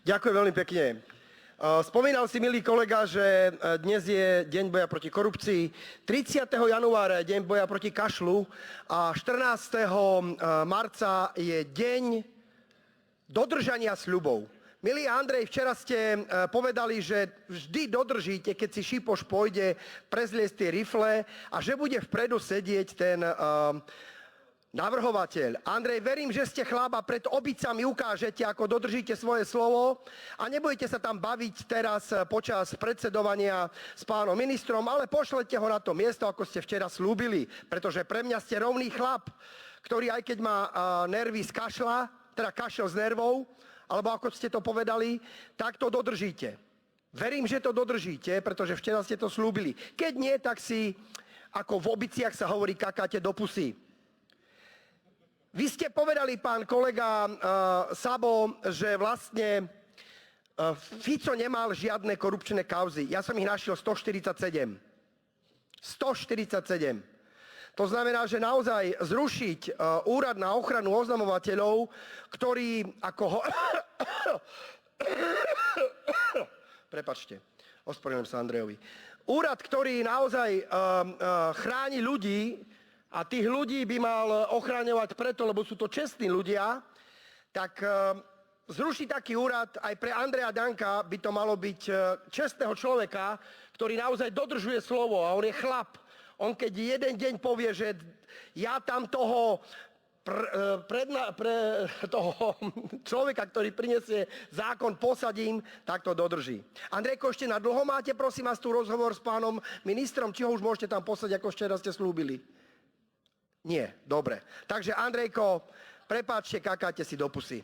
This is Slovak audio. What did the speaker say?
Ďakujem veľmi pekne. Spomínal si, milý kolega, že dnes je deň boja proti korupcii, 30. januára je deň boja proti kašlu a 14. marca je deň dodržania sľubov. Milý Andrej, včera ste povedali, že vždy dodržíte, keď si Šipoš pôjde prezliesť tie rifle a že bude vpredu sedieť ten navrhovateľ. Andrej, verím, že ste chlap a pred obicami ukážete, ako dodržíte svoje slovo a nebudete sa tam baviť teraz počas predsedovania s pánom ministrom, ale pošlete ho na to miesto, ako ste včera slúbili, pretože pre mňa ste rovný chlap, ktorý aj keď má nervy z kašla, teda kašel z nervov, alebo ako ste to povedali, tak to dodržíte. Verím, že to dodržíte, pretože včera ste to slúbili. Keď nie, tak si, ako v obiciach sa hovorí, kakáte do pusy. Vy ste povedali, pán kolega Sabo, že vlastne Fico nemal žiadne korupčné kauzy. Ja som ich našiel 147. 147. To znamená, že naozaj zrušiť úrad na ochranu oznamovateľov, ktorý ako Prepáčte, ospravedlňujem sa Andrejovi. Úrad, ktorý naozaj chráni ľudí, a tých ľudí by mal ochraňovať preto, lebo sú to čestní ľudia, tak zrušiť taký úrad aj pre Andreja Danka by to malo byť čestného človeka, ktorý naozaj dodržuje slovo a on je chlap. On keď jeden deň povie, že ja tam toho toho človeka, ktorý prinesie zákon, posadím, tak to dodrží. Andrejko, ešte na dlho máte, prosím vás, tu rozhovor s pánom ministrom, či ho už môžete tam posadiť, ako včera ste slúbili? Nie, dobre. Takže Andrejko, prepáčte, kakáte si do pusy.